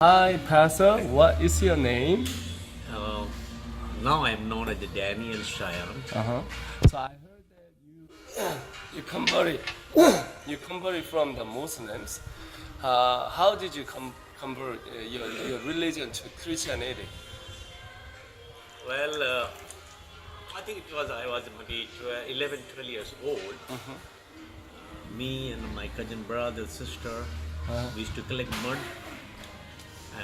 Hi, Pastor. What is your name? Uh, Now I'm known as the Daniel Shayan. Uh-huh. So I heard that you converted you converted from the Muslims. How did you convert your religion to Christianity? Well, I think I was maybe 11, 12 years old. Me and my cousin brother, sister, we used to collect mud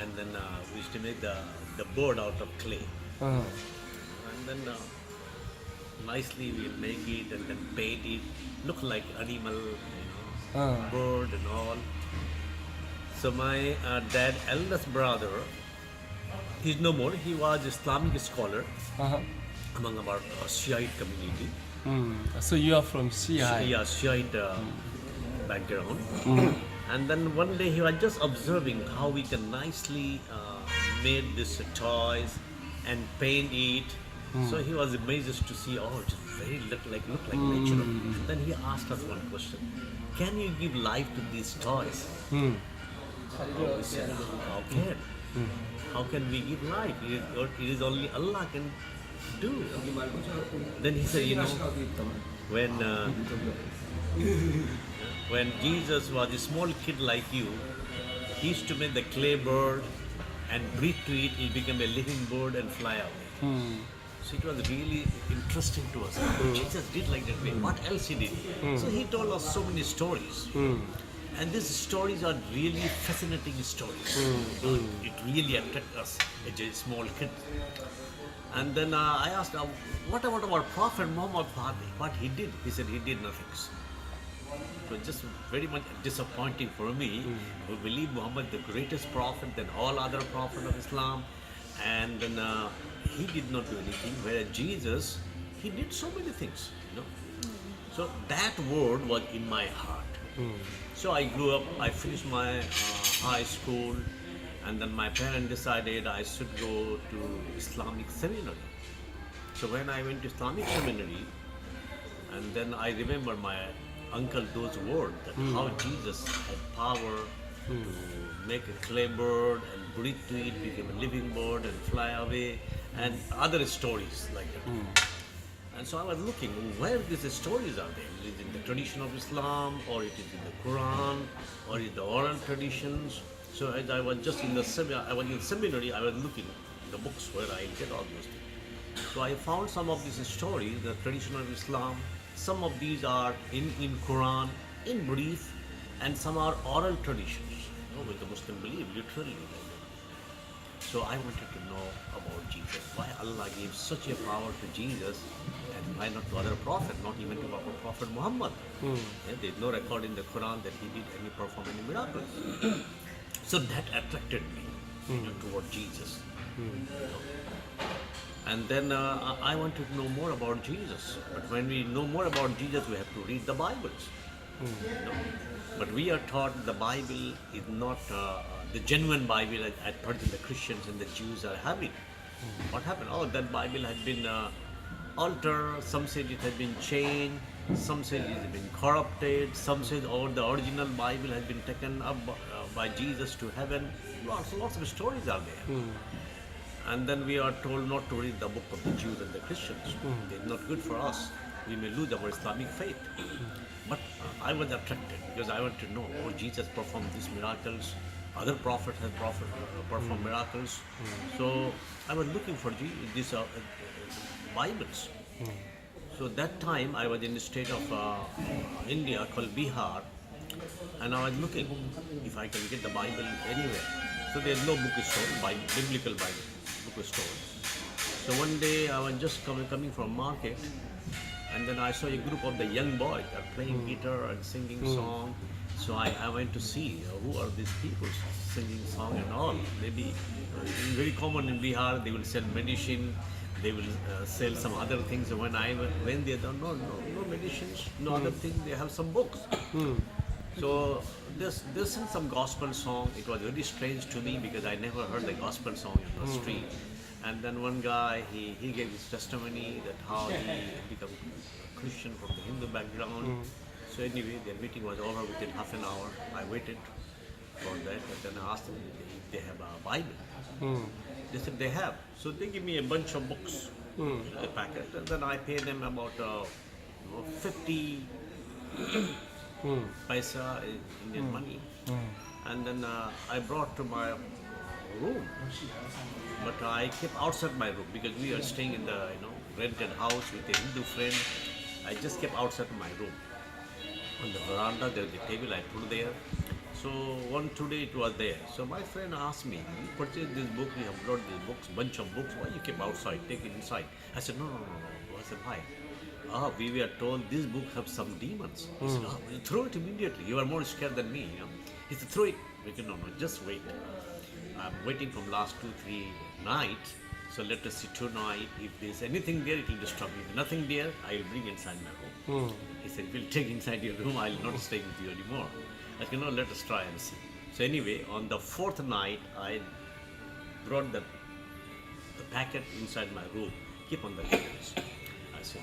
and then we used to make the board out of clay. Uh-huh. And then nicely we'll make it and then paint it, look like animal, bird and all. So my dad, eldest brother, he's no more. He was Islamic scholar Uh-huh. among our Shiite community. So you are from Shiite. Yeah, Shiite background. And then one day he was just observing how we can nicely made this toys and paint it. So he was amazed to see, oh, it's very look like natural. And then he asked us one question: can you give life to these toys? Oh, we said, how can? How can we give life? It is only Allah can do. Then he said, when when Jesus was a small kid like you, he used to make the clay bird and breathe to it, it became a living bird and fly away. So it was really interesting to us. Jesus did like that way. What else he did? So he told us so many stories. And these stories are really fascinating stories. It really attracted us as a small kid. And then I asked, what about our Prophet Muhammad? What he did? He said he did nothing. It was just very much disappointing for me who believe Muhammad the greatest prophet than all other prophets of Islam. And then he did not do anything, whereas Jesus, he did so many things. So that word was in my heart. So I grew up, I finished my high school, and then my parents decided I should go to Islamic seminary. So when I went to Islamic seminary, and then I remember my uncle those words that how Jesus had power to make a clay bird and breathe to it, became a living bird and fly away, and other stories like that. And so I was looking where these stories are there. Is it in the tradition of Islam, or it is in the Quran, or is the oral traditions? So as I was just in the seminary, I was looking the books where I get all those things. So I found some of these stories, the tradition of Islam. Some of these are in Quran, in brief, and some are oral traditions, which the Muslim believe literally. So I wanted to know about Jesus. Why Allah gave such a power to Jesus, and why not to other prophet, not even to our Prophet Muhammad? There is no record in the Quran that he did perform any miracles. So that attracted me toward Jesus. And then I wanted to know more about Jesus. But when we know more about Jesus, we have to read the Bibles. But we are taught the Bible is not the genuine Bible at present the Christians and the Jews are having. What happened? Oh, that Bible had been altered. Some said it had been changed. Some said it had been corrupted. Some said, oh, the original Bible has been taken up by Jesus to heaven. Lots of stories are there. And then we are told not to read the book of the Jews and the Christians. It's not good for us. We may lose our Islamic faith. But I was attracted because I want to know, oh, Jesus performed these miracles. Other prophets have performed miracles. So I was looking for these Bibles. So that time I was in the state of India called Bihar, and I was looking if I can get the Bible anywhere. So there's no bookstore, biblical Bible bookstore. So one day I was just coming from market, and then I saw a group of the young boys are playing guitar and singing song. So I went to see who are these people singing song and all. Maybe very common in Bihar, they will sell medicine, they will sell some other things. When I went there, no medicines, no other thing. They have some books. So they sing some gospel song. It was very strange to me because I never heard the gospel song in the street. And then one guy, he gave his testimony that how he became Christian from the Hindu background. So anyway, their meeting was over within half an hour. I waited for that, and then I asked him, they have a Bible. They said they have. So they give me a bunch of books, a packet, and then I pay them about 50 paisa in Indian money. And then I brought to my room, but I kept outside my room because we are staying in the rented house with a Hindu friend. I just kept outside my room. On the veranda, there was a table I put there. So today it was there. So my friend asked me, "You purchased this book, you have brought these books, bunch of books. Why you keep outside? Take it inside." I said, "No. I said, why?" We were told these books have some demons. He said, throw it immediately. You are more scared than me. He said, throw it. We said, no, just wait. I'm waiting from last 2-3 nights. So let us see tonight. If there's anything there, it will disturb me. If nothing there, I will bring inside my room. He said, we'll take inside your room. I will not stay with you anymore. I said, no, let us try and see. So anyway, on the 4th night, I brought the packet inside my room. Keep on the tables. I said,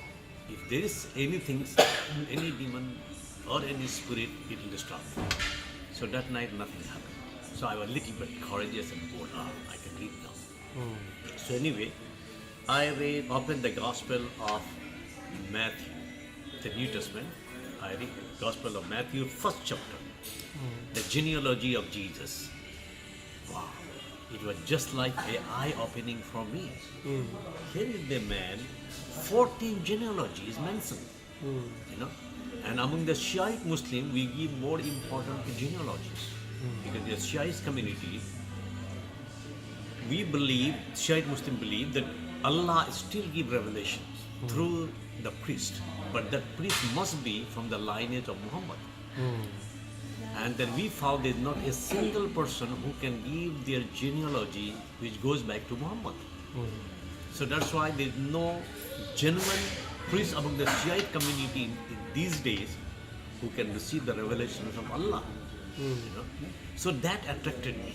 if there is anything, any demon or any spirit, it will disturb me. So that night, nothing happened. So I was a little bit courageous and bold. I can read now. So anyway, I opened the Gospel of Matthew, the New Testament. I read the Gospel of Matthew, 1st chapter, the genealogy of Jesus. Wow, it was just like an eye-opening for me. Here is the man, 14 genealogies mentioned, and among the Shiite Muslim, we give more importance to genealogies because the Shiite community, Shiite Muslim believe that Allah still give revelations through the priest, but that priest must be from the lineage of Muhammad. And then we found there's not a single person who can give their genealogy which goes back to Muhammad. So that's why there's no genuine priest among the Shiite community in these days who can receive the revelations of Allah. So that attracted me.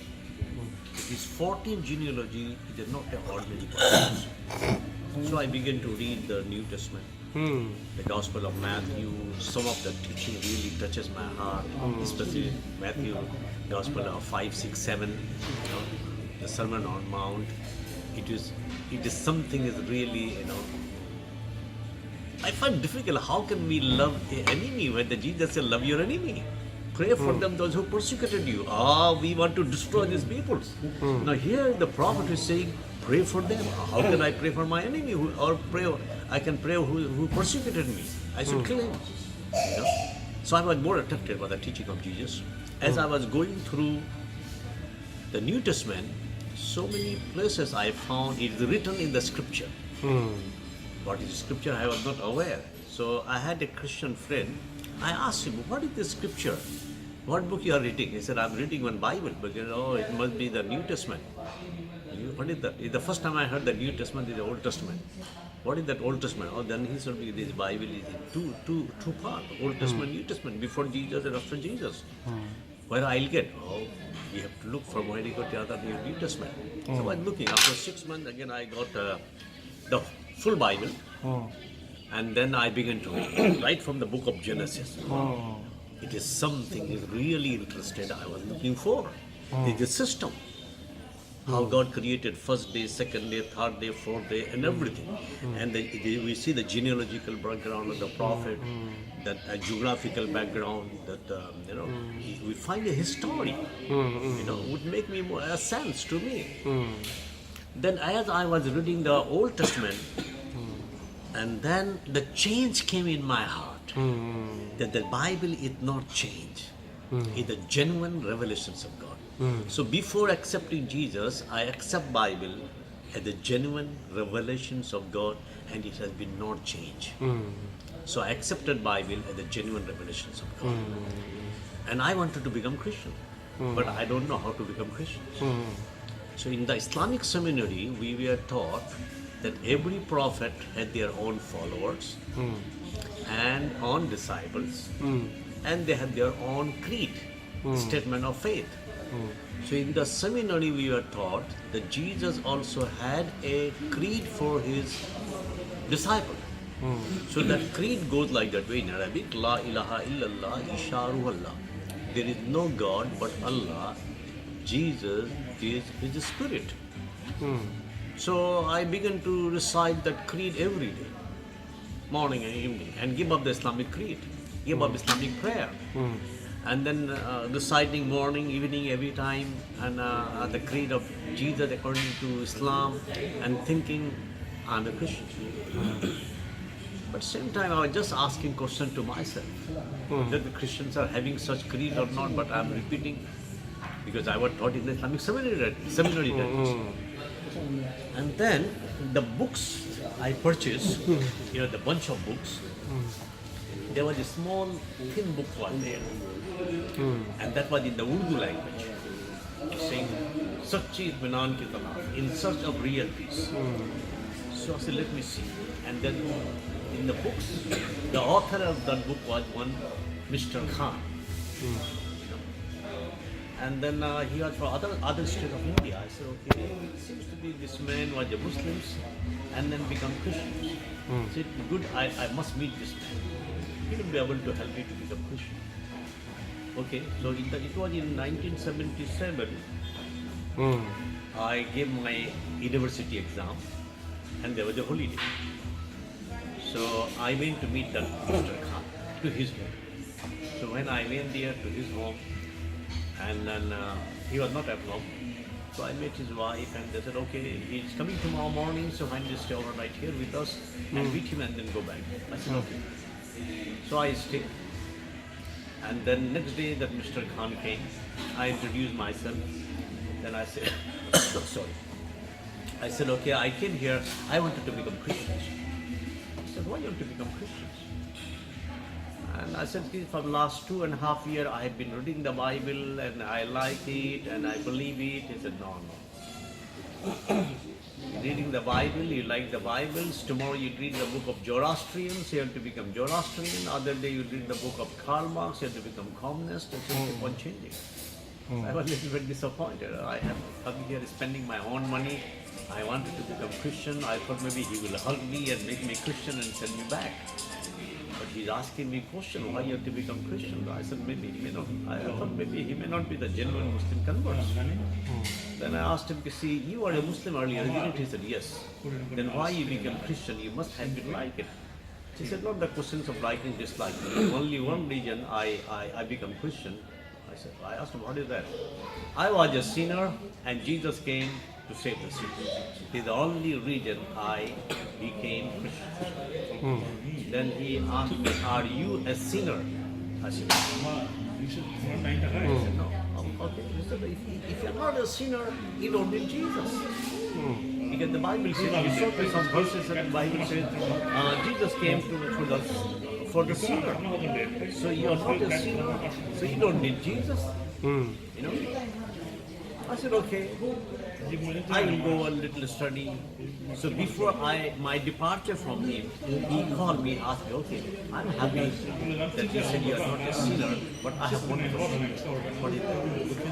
It is 14 genealogy, it is not an ordinary person. So I began to read the New Testament, the Gospel of Matthew. Some of the teaching really touches my heart, especially Matthew, Gospel of 5, 6, 7, the Sermon on Mount. It is something is really, I find difficult. How can we love an enemy when the Jesus said, love your enemy? Pray for them, those who persecuted you. We want to destroy these people. Now here the prophet is saying, pray for them. How can I pray for my enemy? I can pray who persecuted me. I should kill him. So I was more attracted by the teaching of Jesus. As I was going through the New Testament, so many places I found it is written in the scripture. What is scripture? I was not aware. So I had a Christian friend. I asked him, what is the scripture? What book you are reading? He said, I'm reading one Bible, but it must be the New Testament. What is that? It's the first time I heard the New Testament is the Old Testament. What is that Old Testament? Then he told me this Bible is in two parts, Old Testament, New Testament, before Jesus and after Jesus. Where I'll get, we have to look from where you got the other New Testament. So I was looking. After 6 months, again I got the full Bible. And then I began to read, right from the book of Genesis. It is something is really interested I was looking for. It's a system. How God created first day, second day, third day, fourth day, and everything. And we see the genealogical background of the prophet, that geographical background, that we find a history. Would make me more sense to me. Then as I was reading the Old Testament, and then the change came in my heart. That the Bible is not change. It's the genuine revelations of God. So before accepting Jesus, I accept Bible as the genuine revelations of God, and it has been not changed. So I accepted Bible as the genuine revelations of God. And I wanted to become Christian, but I don't know how to become Christians. So in the Islamic seminary, we were taught that every prophet had their own followers and own disciples, and they had their own creed, statement of faith. So in the seminary we were taught that Jesus also had a creed for his disciple. So that creed goes like that way in Arabic, La ilaha illallah isharu Allah. There is no God but Allah. Jesus is the Spirit. So I began to recite that creed every day, morning and evening, and give up the Islamic creed, give up Islamic prayer. And then reciting morning, evening, every time, and the creed of Jesus according to Islam, and thinking I'm a Christian. But same time, I was just asking question to myself that the Christians are having such creed or not. But I'm repeating because I was taught in the Islamic seminary days. And then the books I purchased, the bunch of books. There was a small thin book was there, and that was in the Urdu language. It's saying, "Sachi Itminan ki talab," in search of real peace. So I said, let me see. And then in the books, the author of that book was one Mr. Khan. And then he was from other state of India. I said, okay, it seems to be this man was a Muslim and then become Christian. I said, good, I must meet this man. He will be able to help me to become Christian. Okay, so it was in 1977. I gave my university exam, and there was a holiday. So I went to meet that Mr. Khan to his home. So when I went there to his home, and then he was not at home, so I met his wife, and they said, okay, he's coming tomorrow morning, so kindly stay overnight here with us and meet him and then go back. I said, okay. So I stayed. And then next day that Mr. Khan came, I introduced myself. Then I said, sorry. I said, okay, I came here, I wanted to become Christian. He said, why you want to become Christians? And I said, for the last 2.5 years, I have been reading the Bible and I like it and I believe it. He said, no. Reading the Bible, you like the Bibles. Tomorrow you read the book of Zoroastrians, you have to become Zoroastrian. Other day you read the book of Karl Marx, you have to become communist. And so keep on changing. I was a little bit disappointed. I have come here spending my own money. I wanted to become Christian. I thought maybe he will help me and make me Christian and send me back. But he's asking me question, why you have to become Christian? I said, maybe he may not. I thought maybe he may not be the genuine Muslim convert. Then I asked him to see, you were a Muslim earlier, isn't it? He said, yes. Then why you become Christian? You must have been like it. He said, not the questions of liking, disliking. Only one reason I become Christian. I asked him, what is that? I was a sinner and Jesus came to save the sinners. It is the only reason I became Christian. Then he asked me, are you a sinner? I said, no. Okay. He said, if you're not a sinner, you don't need Jesus. Because the Bible says, you saw some verses in the Bible says, Jesus came for the sinner. So you are not a sinner, so you don't need Jesus. I said, okay, I will go a little study. So before my departure from him, he called me, asked me, okay, I'm happy that you said you are not a sinner, but I have one question. What is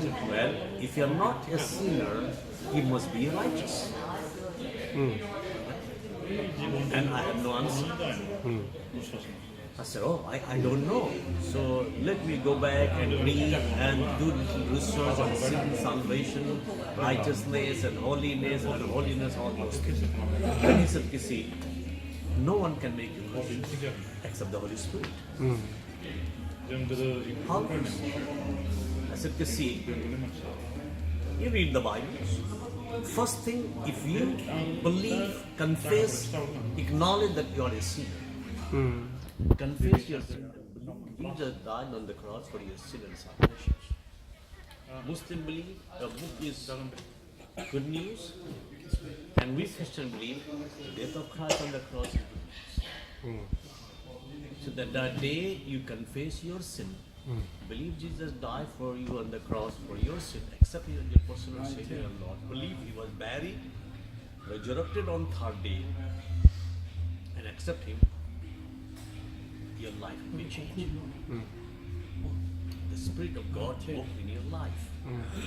it? Well, if you are not a sinner, you must be righteous. And I have no answer. I said, oh, I don't know. So let me go back and read and do research on sin, salvation, righteousness and holiness, all those things. Then he said, see, no one can make you Christian except the Holy Spirit. How? I said, see, you read the Bible. First thing, if you believe, confess, acknowledge that you are a sinner. Confess your sin. Jesus died on the cross for your sin and salvation. Muslim believe the book is good news, and we Christian believe the death of Christ on the cross is good news. So that the day you confess your sin, believe Jesus died for you on the cross for your sin, accept Him as your personal Savior and Lord, believe He was buried, resurrected on third day, and accept Him, your life will be changed. The Spirit of God will walk in your life.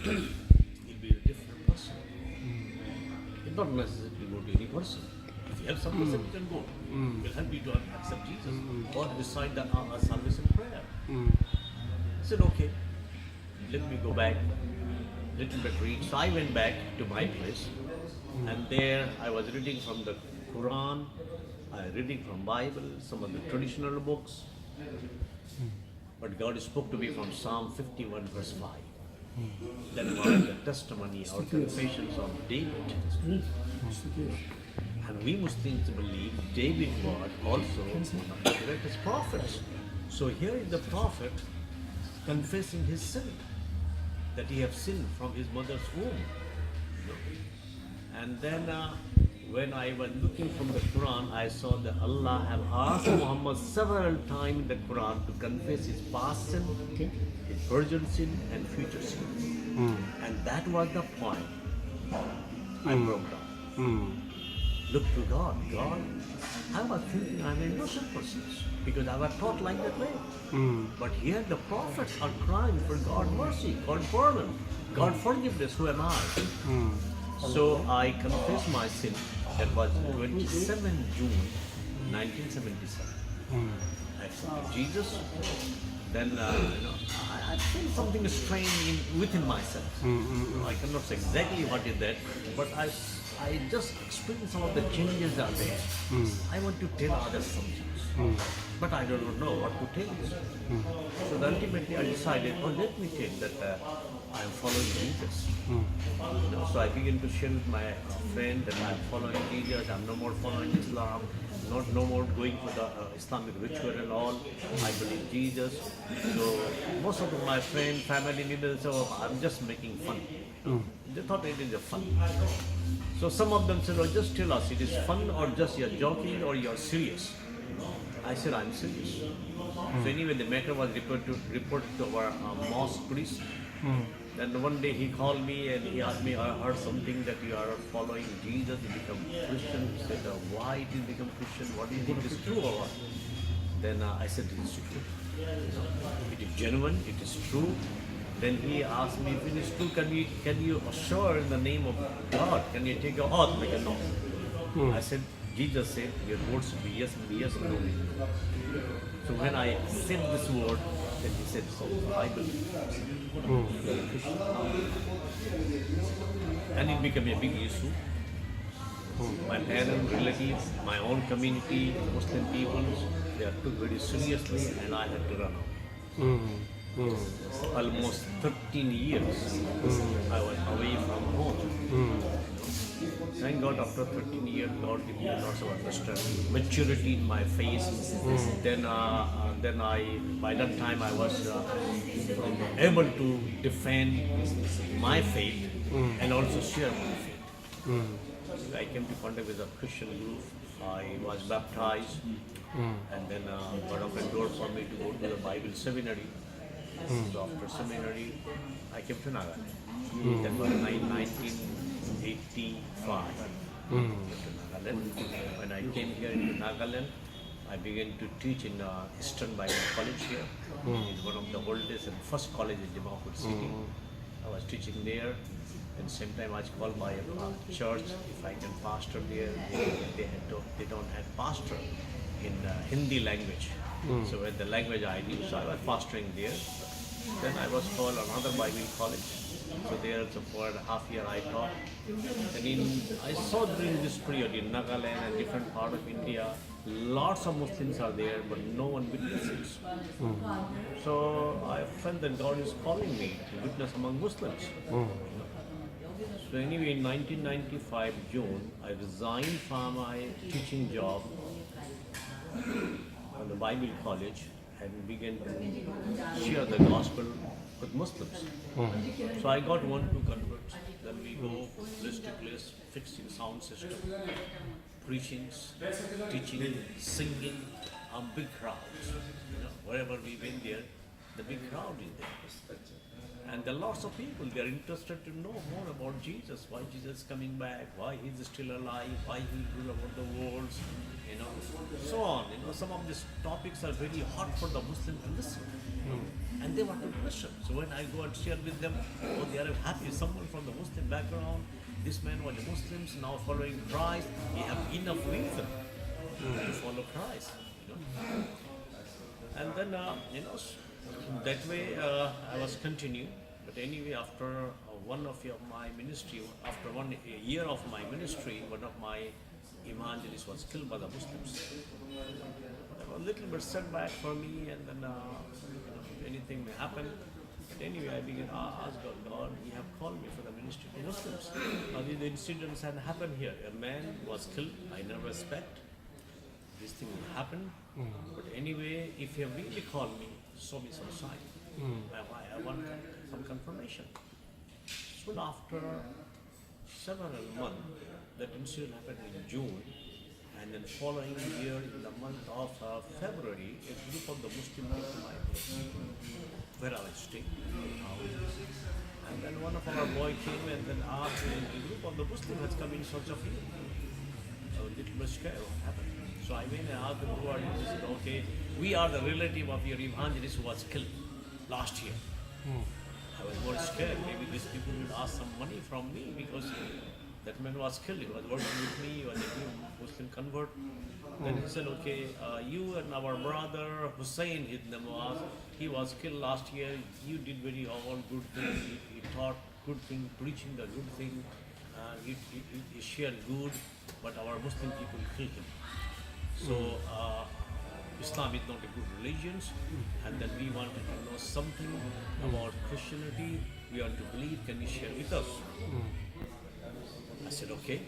You'll be a different person. It's not necessary to go to any person. If you have some person, you can go. It will help you to accept Jesus or recite the salvation prayer. I said, okay, let me go back. little bit read. So I went back to my place, and there I was reading from the Quran, reading from Bible, some of the traditional books. But God spoke to me from Psalm 51 verse 5. That was the testimony or confessions of David. And we Muslims believe David was also one of the greatest prophets. So here is the prophet confessing his sin, that he have sinned from his mother's womb. You know. And then when I was looking from the Quran, I saw that Allah have asked Muhammad several times in the Quran to confess his past sin, his present sin, and future sin. And that was the point I broke down. Look to God. God, I was thinking I'm an innocent person because I was taught like that way. But here the prophets are crying for God mercy, God pardon, God forgiveness. Who am I? So I confessed my sin. That was 27 June 1977. I accepted Jesus. Then I feel something strange within myself. I cannot say exactly what is that, but I just experienced some of the changes are there. I want to tell others something, but I do not know what to tell. So then ultimately I decided, let me tell that I am following Jesus. So I began to share with my friend that I am following Jesus. I am no more following Islam, no more going for the Islamic ritual and all. I believe Jesus. So most of my friends, family members, so I'm just making fun. They thought it is a fun. So some of them said, just tell us, it is fun or just you're joking or you're serious. I said, I'm serious. So anyway, the matter was reported to our mosque priest. Then one day he called me and he asked me, I heard something that you are following Jesus, you become Christian. He said, why did you become Christian? What do you think is true or what? Then I said, it is true. It is genuine, it is true. Then he asked me, if it is true, can you assure in the name of God? Can you take your oath? Like a no. I said, Jesus said, your words should be yes, no. So when I said this word, then he said, so I believe. And it became a big issue. My parents, relatives, my own community, Muslim people, they are took very seriously and I had to run out. Almost 13 years I was away from home. Thank God after 13 years, God gave me lots of understanding, maturity in my face. Then by that time I was able to defend my faith and also share my faith. I came to contact with a Christian group. I was baptized, and then God opened door for me to go to the Bible seminary. So after seminary, I came to Nagaland. That was 1985. I came to Nagaland. When I came here in Nagaland, I began to teach in Eastern Bible College here. It's one of the oldest and first college in Dimapur city. I was teaching there. And same time I was called by a church if I can pastor there. They don't have pastor in Hindi language. So with the language I knew, so I was pastoring there. Then I was called another Bible college. So there for a half year I taught. And I saw during this period in Nagaland and different part of India, lots of Muslims are there, but no one witnesses. So I felt that God is calling me to witness among Muslims. So anyway, in 1995 June, I resigned from my teaching job at the Bible College and began to share the gospel with Muslims. So I got 1-2 converts. Then we go place to place, fixing sound system, preachings, teaching, singing, big crowds. Wherever we went there, the big crowd is there. And there are lots of people, they are interested to know more about Jesus, why Jesus is coming back, why he is still alive, why he rule over the world, so on. Some of these topics are very hot for the Muslims to listen. And they want to listen. So when I go and share with them, they are happy. Someone from the Muslim background, this man was a Muslim, now following Christ, he have enough reason to follow Christ. And then, that way I was continuing. But anyway, after one of my ministry, after a year of my ministry, one of my evangelists was killed by the Muslims. That was a little bit setback for me, and then anything may happen. But anyway, I began to ask God, you have called me for the ministry to Muslims. Now, the incidents had happened here. A man was killed. I never expect this thing will happen. But anyway, if you have really called me, show me some sign. I want some confirmation. Soon after several months, that incident happened in June, and then following year in the month of February, a group of the Muslim came to my place, where I was staying. And then one of our boy came and then asked, a group of the Muslim has come in search of you. A little bit scared, what happened? So I went and asked them, who are you? They said, okay, we are the relative of your evangelist who was killed last year. I was more scared. Maybe these people would ask some money from me because that man was killed. He was working with me. He was a new Muslim convert. Then he said, okay, you and our brother Hussein, his name was, he was killed last year. You did very all good things. He taught good thing, preaching the good thing. He shared good, but our Muslim people killed him. So Islam is not a good religion, and then we wanted to know something about Christianity. We want to believe. Can you share with us? I said, okay.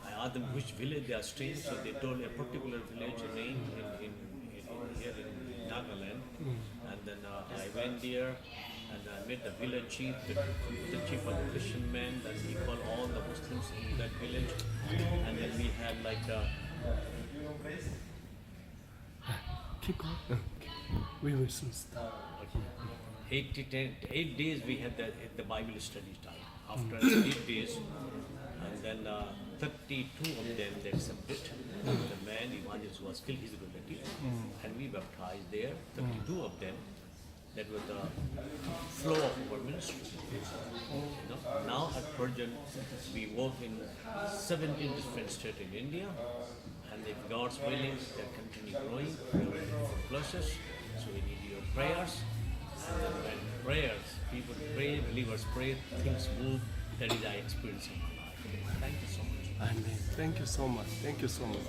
I asked them which village they are staying, so they told a particular village name here in Nagaland. And then I went there and I met the village chief, the chief of the Christian man, that he called all the Muslims in that village. And then we had like Keep going. We will soon start. 8 days we had the Bible study time. After 8 days, and then 32 of them they accepted. The man, evangelist, was killed, his relative, and we baptized there. 32 of them. That was the flow of our ministry. Now at present, we work in 17 different states in India, and if God's willing, they continue growing. We are places, so we need your prayers. And then when prayers, people pray, believers pray, things move. That is our experience in my life. Thank you so much. Amen. Thank you so much. Thank you so much.